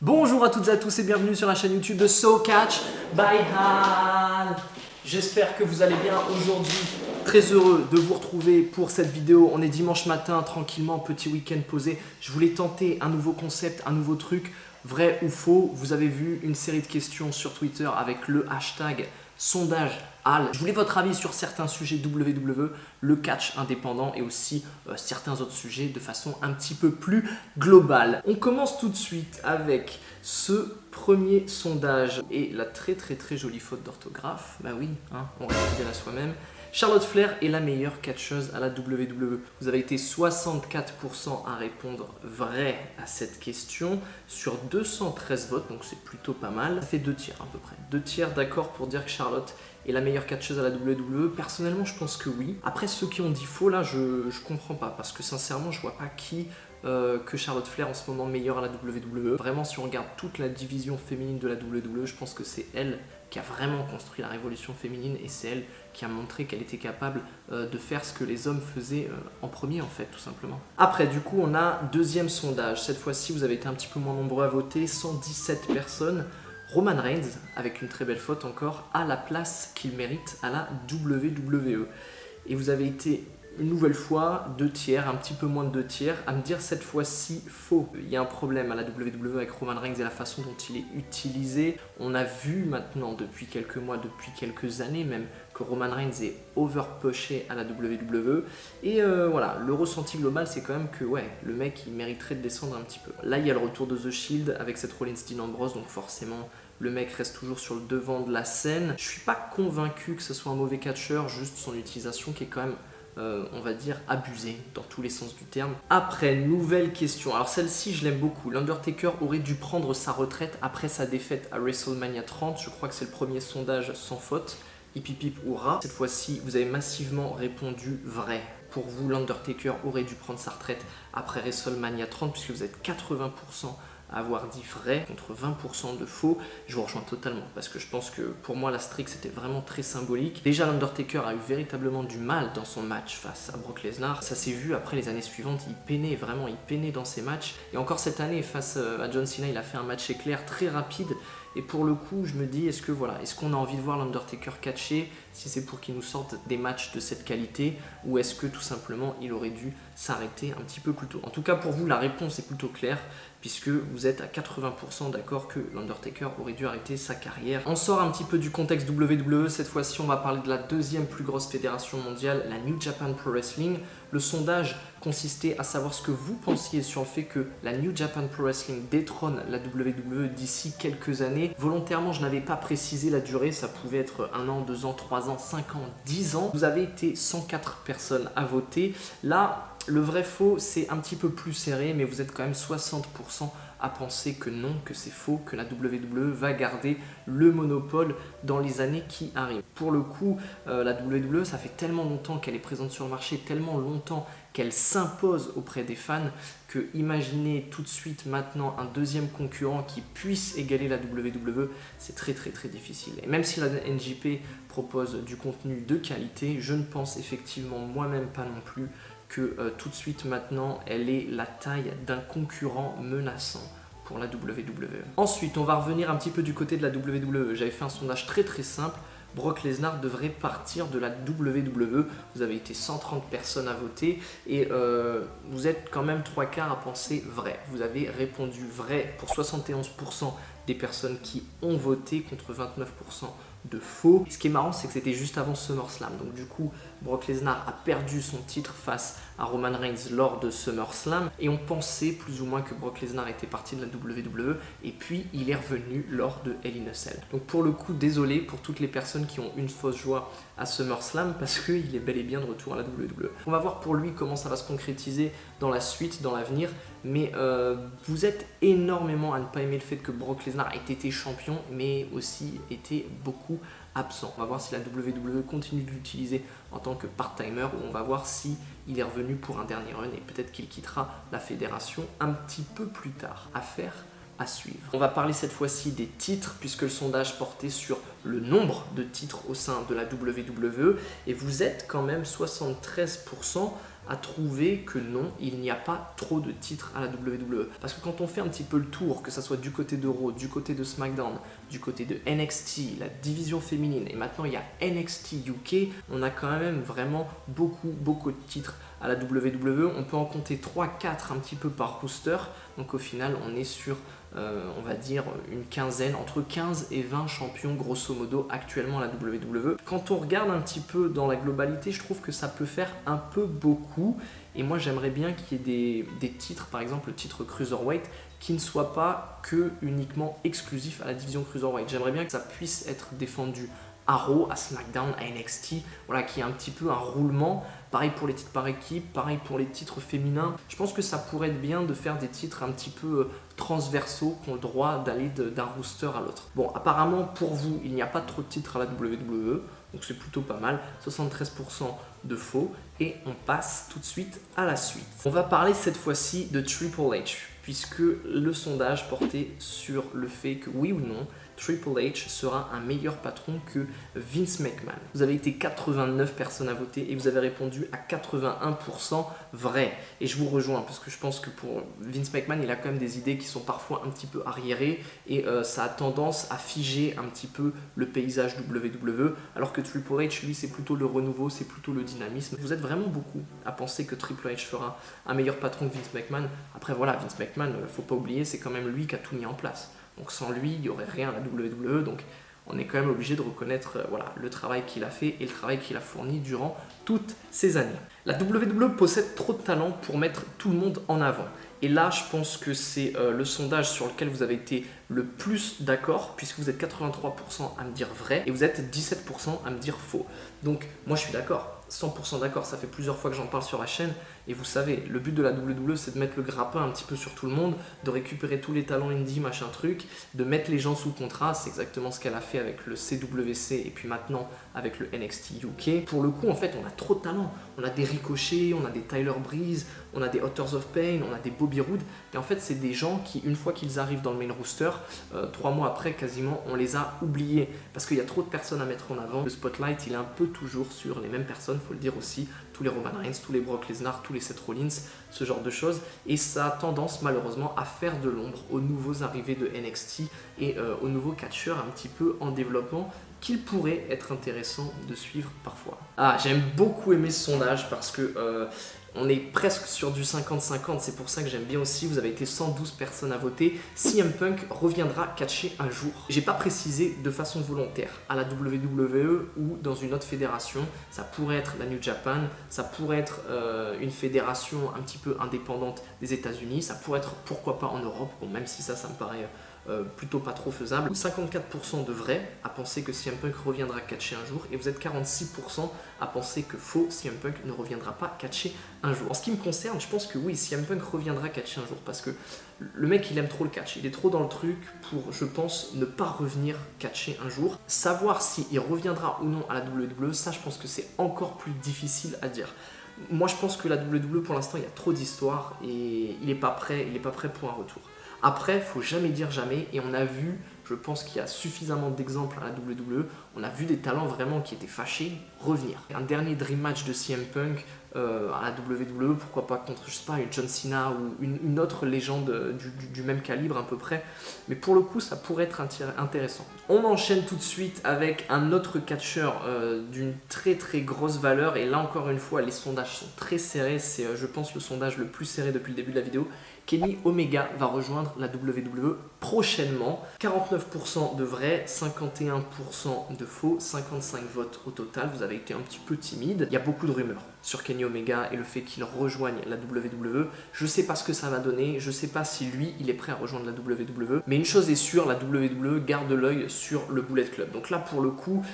Bonjour à toutes et à tous et bienvenue sur la chaîne YouTube de So Catch by Hal. J'espère que vous allez bien aujourd'hui. Très heureux de vous retrouver pour cette vidéo. On est dimanche matin, tranquillement, petit week-end posé. Je voulais tenter un nouveau concept, un nouveau truc, vrai ou faux. Vous avez vu une série de questions sur Twitter avec le hashtag sondage Hal. Je voulais votre avis sur certains sujets WWE, le catch indépendant et aussi certains autres sujets de façon un petit peu plus globale. On commence tout de suite avec ce premier sondage et la très jolie faute d'orthographe. Bah oui, hein, on reste fidèle à soi-même. Charlotte Flair est la meilleure catcheuse à la WWE. Vous avez été 64% à répondre vrai à cette question sur 213 votes, donc c'est plutôt pas mal. Ça fait 2 tiers à peu près. 2 tiers d'accord pour dire que Charlotte est la meilleure catcheuse à la WWE. Personnellement, je pense que oui. Après, ceux qui ont dit faux, là, je comprends pas parce que sincèrement, je vois pas qui que Charlotte Flair en ce moment meilleure à la WWE. Vraiment, si on regarde toute la division féminine de la WWE, je pense que c'est elle qui a vraiment construit la révolution féminine et c'est elle qui a montré qu'elle était capable de faire ce que les hommes faisaient en premier en fait, tout simplement. Après, du coup, on a deuxième sondage. Cette fois-ci, vous avez été un petit peu moins nombreux à voter, 117 personnes. Roman Reigns, avec une très belle faute encore, a la place qu'il mérite à la WWE. Et vous avez été une nouvelle fois 2 tiers, un petit peu moins de 2 tiers, à me dire cette fois-ci faux. Il y a un problème à la WWE avec Roman Reigns et la façon dont il est utilisé. On a vu maintenant depuis quelques mois, depuis quelques années même, que Roman Reigns est overpushé à la WWE. Et voilà, le ressenti global c'est quand même que ouais, le mec il mériterait de descendre un petit peu. Là il y a le retour de The Shield avec cette Rollins-Dean Ambrose, donc forcément le mec reste toujours sur le devant de la scène. Je suis pas convaincu que ce soit un mauvais catcheur, juste son utilisation qui est quand même on va dire abusé dans tous les sens du terme. Après, nouvelle question. Alors celle-ci, je l'aime beaucoup. L'Undertaker aurait dû prendre sa retraite après sa défaite à WrestleMania 30. Je crois que c'est le premier sondage sans faute. Hip hip hip hurrah. Cette fois-ci, vous avez massivement répondu vrai. Pour vous, l'Undertaker aurait dû prendre sa retraite après WrestleMania 30 puisque vous êtes 80% à avoir dit vrai contre 20% de faux. Je vous rejoins totalement parce que je pense que pour moi la streak c'était vraiment très symbolique. Déjà l'Undertaker a eu véritablement du mal dans son match face à Brock Lesnar. Ça s'est vu après les années suivantes, il peinait vraiment, il peinait dans ses matchs. Et encore cette année face à John Cena, il a fait un match éclair très rapide. Et pour le coup, je me dis, est-ce qu'on a envie de voir l'Undertaker catcher si c'est pour qu'il nous sorte des matchs de cette qualité ou est-ce que tout simplement il aurait dû s'arrêter un petit peu plus tôt. En tout cas pour vous, la réponse est plutôt claire puisque vous êtes à 80% d'accord que l'Undertaker aurait dû arrêter sa carrière. On sort un petit peu du contexte WWE, cette fois-ci on va parler de la deuxième plus grosse fédération mondiale, la New Japan Pro Wrestling. Le sondage consistait à savoir ce que vous pensiez sur le fait que la New Japan Pro Wrestling détrône la WWE d'ici quelques années. Volontairement, je n'avais pas précisé la durée, ça pouvait être 1 an, 2 ans, 3 ans, 5 ans, 10 ans. Vous avez été 104 personnes à voter. Là, le vrai faux, c'est un petit peu plus serré, mais vous êtes quand même 60% à penser que non, que c'est faux, que la WWE va garder le monopole dans les années qui arrivent. Pour le coup, la WWE, ça fait tellement longtemps qu'elle est présente sur le marché, tellement longtemps qu'elle s'impose auprès des fans, que imaginez tout de suite maintenant un deuxième concurrent qui puisse égaler la WWE, c'est très difficile. Et même si la NJP propose du contenu de qualité, je ne pense effectivement moi-même pas non plus que tout de suite maintenant elle est la taille d'un concurrent menaçant pour la WWE. Ensuite, on va revenir un petit peu du côté de la WWE. J'avais fait un sondage très simple. Brock Lesnar devrait partir de la WWE. Vous avez été 130 personnes à voter et vous êtes quand même 3/4 à penser vrai. Vous avez répondu vrai pour 71% des personnes qui ont voté contre 29% de faux. Ce qui est marrant, c'est que c'était juste avant SummerSlam. Donc du coup, Brock Lesnar a perdu son titre face à Roman Reigns lors de SummerSlam et on pensait plus ou moins que Brock Lesnar était parti de la WWE et puis il est revenu lors de Hell in a Cell. Donc pour le coup, désolé pour toutes les personnes qui ont une fausse joie à SummerSlam parce qu'il est bel et bien de retour à la WWE. On va voir pour lui comment ça va se concrétiser dans la suite, dans l'avenir, mais vous êtes énormément à ne pas aimer le fait que Brock Lesnar ait été champion mais aussi été beaucoup absent. On va voir si la WWE continue de l'utiliser en tant que part-timer ou on va voir si il est revenu pour un dernier run et peut-être qu'il quittera la fédération un petit peu plus tard. Affaire à suivre. On va parler cette fois-ci des titres puisque le sondage portait sur le nombre de titres au sein de la WWE et vous êtes quand même 73% a trouvé que non, il n'y a pas trop de titres à la WWE. Parce que quand on fait un petit peu le tour, que ce soit du côté de Raw, du côté de SmackDown, du côté de NXT, la division féminine, et maintenant il y a NXT UK, on a quand même vraiment beaucoup de titres à la WWE. On peut en compter 3-4 un petit peu par rooster, donc au final on est sur on va dire une quinzaine, entre 15 et 20 champions grosso modo actuellement à la WWE. Quand on regarde un petit peu dans la globalité, je trouve que ça peut faire un peu beaucoup, et moi j'aimerais bien qu'il y ait des titres, par exemple le titre Cruiserweight, qui ne soit pas que uniquement exclusif à la division Cruiserweight. J'aimerais bien que ça puisse être défendu à Raw, à SmackDown, à NXT, voilà, qui est un petit peu un roulement. Pareil pour les titres par équipe, pareil pour les titres féminins. Je pense que ça pourrait être bien de faire des titres un petit peu transversaux qui ont le droit d'aller d'un rooster à l'autre. Bon, apparemment pour vous, il n'y a pas trop de titres à la WWE, donc c'est plutôt pas mal. 73% de faux, et on passe tout de suite à la suite. On va parler cette fois-ci de Triple H, puisque le sondage portait sur le fait que oui ou non, Triple H sera un meilleur patron que Vince McMahon. Vous avez été 89 personnes à voter et vous avez répondu à 81% vrai. Et je vous rejoins parce que je pense que pour Vince McMahon, il a quand même des idées qui sont parfois un petit peu arriérées et ça a tendance à figer un petit peu le paysage WWE, alors que Triple H, lui, c'est plutôt le renouveau, c'est plutôt le dynamisme. Vous êtes vraiment beaucoup à penser que Triple H fera un meilleur patron que Vince McMahon. Après voilà, Vince McMahon, faut pas oublier, c'est quand même lui qui a tout mis en place. Donc sans lui, il n'y aurait rien à la WWE, donc on est quand même obligé de reconnaître voilà, le travail qu'il a fait et le travail qu'il a fourni durant toutes ces années. La WWE possède trop de talent pour mettre tout le monde en avant. Et là, je pense que c'est le sondage sur lequel vous avez été le plus d'accord, puisque vous êtes 83% à me dire vrai et vous êtes 17% à me dire faux. Donc moi je suis d'accord. 100% d'accord, ça fait plusieurs fois que j'en parle sur la chaîne et vous savez, le but de la WWE c'est de mettre le grappin un petit peu sur tout le monde, de récupérer tous les talents indie, machin truc, de mettre les gens sous contrat, c'est exactement ce qu'elle a fait avec le CWC et puis maintenant avec le NXT UK. Pour le coup en fait on a trop de talents, on a des Ricochet, on a des Tyler Breeze, on a des Authors of Pain, on a des Bobby Roode et en fait c'est des gens qui une fois qu'ils arrivent dans le main rooster, 3 mois après quasiment on les a oubliés parce qu'il y a trop de personnes à mettre en avant. Le spotlight il est un peu toujours sur les mêmes personnes, faut le dire aussi, tous les Roman Reigns, tous les Brock Lesnar, tous les Seth Rollins, ce genre de choses, et ça a tendance malheureusement à faire de l'ombre aux nouveaux arrivés de NXT et aux nouveaux catcheurs un petit peu en développement qu'il pourrait être intéressant de suivre parfois. Ah, j'aime beaucoup aimer ce sondage parce que on est presque sur du 50-50, c'est pour ça que j'aime bien aussi. Vous avez été 112 personnes à voter. CM Punk reviendra catcher un jour. J'ai pas précisé de façon volontaire à la WWE ou dans une autre fédération. Ça pourrait être la New Japan, ça pourrait être une fédération un petit peu indépendante des États-Unis, ça pourrait être pourquoi pas en Europe, bon, même si ça me paraît plutôt pas trop faisable. 54% de vrai à penser que CM Punk reviendra catcher un jour et vous êtes 46% à penser que faux, CM Punk ne reviendra pas catcher un jour. En ce qui me concerne, je pense que oui, CM Punk reviendra catcher un jour parce que le mec il aime trop le catch, il est trop dans le truc pour, je pense, ne pas revenir catcher un jour. Savoir s'il reviendra ou non à la WWE, ça je pense que c'est encore plus difficile à dire. Moi je pense que la WWE pour l'instant il y a trop d'histoires et il n'est pas prêt pour un retour. Après, faut jamais dire jamais, et on a vu, je pense qu'il y a suffisamment d'exemples à la WWE, on a vu des talents vraiment qui étaient fâchés revenir. Un dernier dream match de CM Punk à la WWE, pourquoi pas contre, je sais pas, une John Cena ou une autre légende du même calibre à peu près, mais pour le coup ça pourrait être intéressant. On enchaîne tout de suite avec un autre catcheur d'une très grosse valeur, et là encore une fois les sondages sont très serrés, c'est je pense le sondage le plus serré depuis le début de la vidéo. Kenny Omega va rejoindre la WWE prochainement. 49% de vrai, 51% de faux, 55 votes au total. Vous avez été un petit peu timide. Il y a beaucoup de rumeurs sur Kenny Omega et le fait qu'il rejoigne la WWE. Je ne sais pas ce que ça va donner, je ne sais pas si lui, il est prêt à rejoindre la WWE. Mais une chose est sûre, la WWE garde l'œil sur le Bullet Club. Donc là, pour le coup,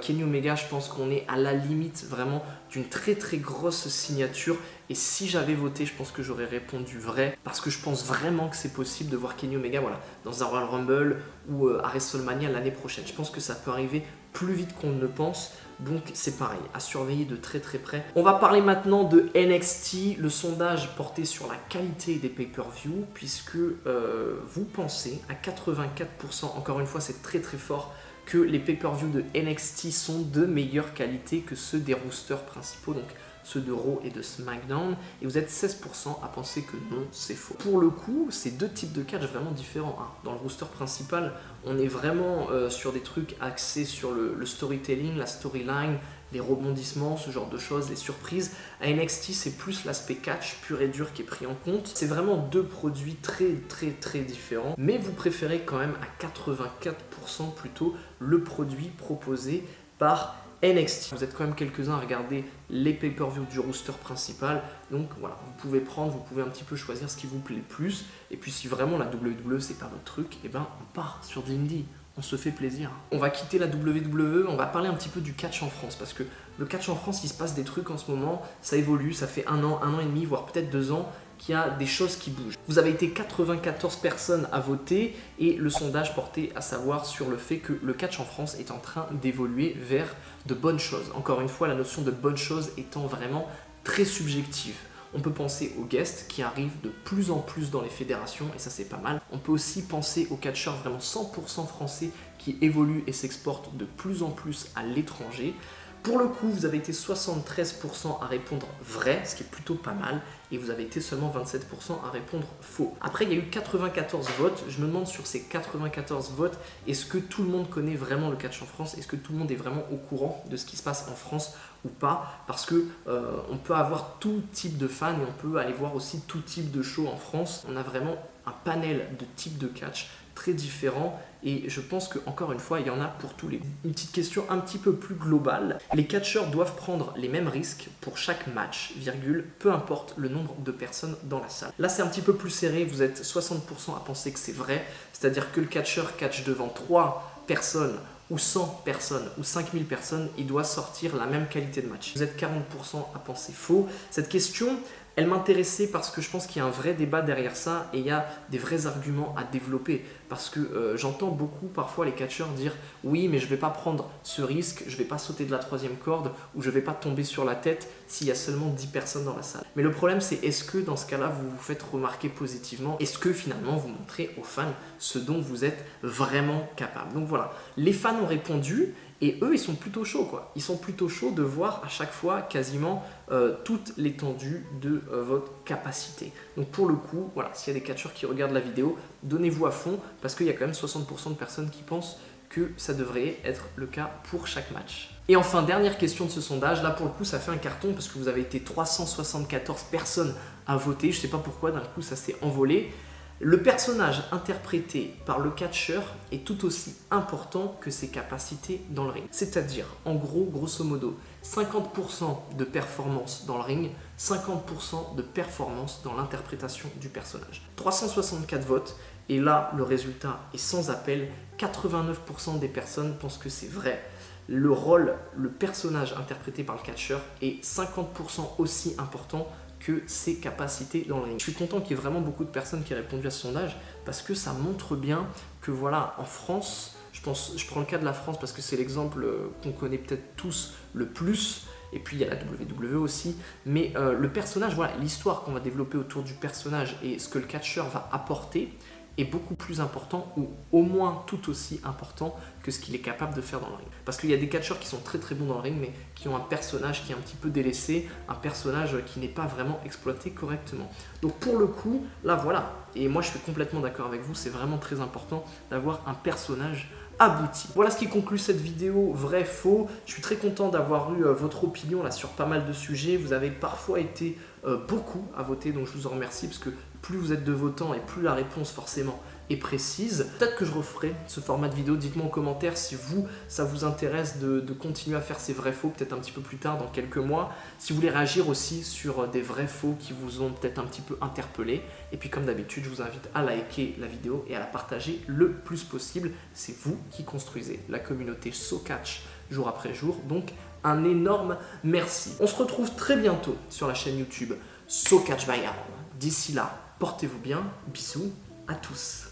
Kenny Omega, je pense qu'on est à la limite vraiment d'une très grosse signature. Et si j'avais voté, je pense que j'aurais répondu vrai, parce que je pense vraiment que c'est possible de voir Kenny Omega voilà, dans un Royal Rumble ou à WrestleMania l'année prochaine. Je pense que ça peut arriver plus vite qu'on ne le pense, donc c'est pareil, à surveiller de très près. On va parler maintenant de NXT, le sondage porté sur la qualité des pay-per-view, puisque vous pensez à 84%, encore une fois c'est très fort, que les pay-per-view de NXT sont de meilleure qualité que ceux des roosters principaux, donc ceux de Raw et de SmackDown, et vous êtes 16% à penser que non, c'est faux. Pour le coup, c'est deux types de catch vraiment différents, hein. Dans le roster principal, on est vraiment sur des trucs axés sur le storytelling, la storyline, les rebondissements, ce genre de choses, les surprises. À NXT, c'est plus l'aspect catch pur et dur qui est pris en compte. C'est vraiment deux produits très différents, mais vous préférez quand même à 84% plutôt le produit proposé par NXT. Vous êtes quand même quelques-uns à regarder les pay-per-view du roster principal, donc voilà, vous pouvez prendre, vous pouvez un petit peu choisir ce qui vous plaît le plus, et puis si vraiment la WWE c'est pas votre truc, et ben on part sur de l'indie. On se fait plaisir. On va quitter la WWE, on va parler un petit peu du catch en France, parce que le catch en France, il se passe des trucs en ce moment, ça évolue, ça fait un an et demi, voire peut-être 2 ans, qu'il y a des choses qui bougent. Vous avez été 94 personnes à voter, et le sondage portait à savoir sur le fait que le catch en France est en train d'évoluer vers de bonnes choses. Encore une fois, la notion de bonnes choses étant vraiment très subjective. On peut penser aux guests qui arrivent de plus en plus dans les fédérations, et ça c'est pas mal. On peut aussi penser aux catcheurs vraiment 100% français qui évoluent et s'exportent de plus en plus à l'étranger. Pour le coup, vous avez été 73% à répondre vrai, ce qui est plutôt pas mal, et vous avez été seulement 27% à répondre faux. Après, il y a eu 94 votes. Je me demande sur ces 94 votes, est-ce que tout le monde connaît vraiment le catch en France? Est-ce que tout le monde est vraiment au courant de ce qui se passe en France ou pas? Parce que on peut avoir tout type de fans et on peut aller voir aussi tout type de show en France. On a vraiment un panel de types de catch très différents, et je pense que encore une fois il y en a pour tous les goûts. Une petite question un petit peu plus globale: les catcheurs doivent prendre les mêmes risques pour chaque match, virgule, peu importe le nombre de personnes dans la salle. Là c'est un petit peu plus serré, vous êtes 60% à penser que c'est vrai, c'est-à-dire que le catcheur catch devant 3 personnes ou 100 personnes ou 5000 personnes, il doit sortir la même qualité de match. Vous êtes 40% à penser faux. Cette question, elle m'intéressait parce que je pense qu'il y a un vrai débat derrière ça, et il y a des vrais arguments à développer, parce que j'entends beaucoup parfois les catcheurs dire oui mais je vais pas prendre ce risque, je vais pas sauter de la 3e corde, ou je vais pas tomber sur la tête s'il y a seulement 10 personnes dans la salle. Mais le problème c'est, est-ce que dans ce cas-là vous vous faites remarquer positivement? Est-ce que finalement vous montrez aux fans ce dont vous êtes vraiment capable? Donc voilà, les fans ont répondu, et eux, ils sont plutôt chauds, quoi. Ils sont plutôt chauds de voir à chaque fois quasiment toute l'étendue de votre capacité. Donc pour le coup, voilà, s'il y a des catcheurs qui regardent la vidéo, donnez-vous à fond, parce qu'il y a quand même 60% de personnes qui pensent que ça devrait être le cas pour chaque match. Et enfin, dernière question de ce sondage, là pour le coup ça fait un carton parce que vous avez été 374 personnes à voter, je sais pas pourquoi d'un coup ça s'est envolé. Le personnage interprété par le catcheur est tout aussi important que ses capacités dans le ring. C'est-à-dire, en gros, grosso modo, 50% de performance dans le ring, 50% de performance dans l'interprétation du personnage. 364 votes, et là, le résultat est sans appel. 89% des personnes pensent que c'est vrai. Le rôle, le personnage interprété par le catcheur est 50% aussi important que ses capacités dans le ring. Je suis content qu'il y ait vraiment beaucoup de personnes qui aient répondu à ce sondage, parce que ça montre bien que voilà, en France, je prends le cas de la France parce que c'est l'exemple qu'on connaît peut-être tous le plus, et puis il y a la WWE aussi, mais le personnage, voilà, l'histoire qu'on va développer autour du personnage et ce que le catcheur va apporter est beaucoup plus important, ou au moins tout aussi important que ce qu'il est capable de faire dans le ring. Parce qu'il y a des catcheurs qui sont très bons dans le ring, mais qui ont un personnage qui est un petit peu délaissé, un personnage qui n'est pas vraiment exploité correctement. Donc pour le coup, là voilà, et moi je suis complètement d'accord avec vous, c'est vraiment très important d'avoir un personnage abouti. Voilà ce qui conclut cette vidéo vrai faux. Je suis très content d'avoir eu votre opinion là sur pas mal de sujets. Vous avez parfois été beaucoup à voter, donc je vous en remercie, parce que plus vous êtes de votants et plus la réponse forcément est précise. Peut-être que je referai ce format de vidéo. Dites-moi en commentaire si vous, ça vous intéresse de continuer à faire ces vrais faux, peut-être un petit peu plus tard, dans quelques mois. Si vous voulez réagir aussi sur des vrais faux qui vous ont peut-être un petit peu interpellé. Et puis comme d'habitude, je vous invite à liker la vidéo et à la partager le plus possible. C'est vous qui construisez la communauté SoCatch jour après jour. Donc un énorme merci. On se retrouve très bientôt sur la chaîne YouTube SoCatch by Aaron. D'ici là, portez-vous bien. Bisous à tous.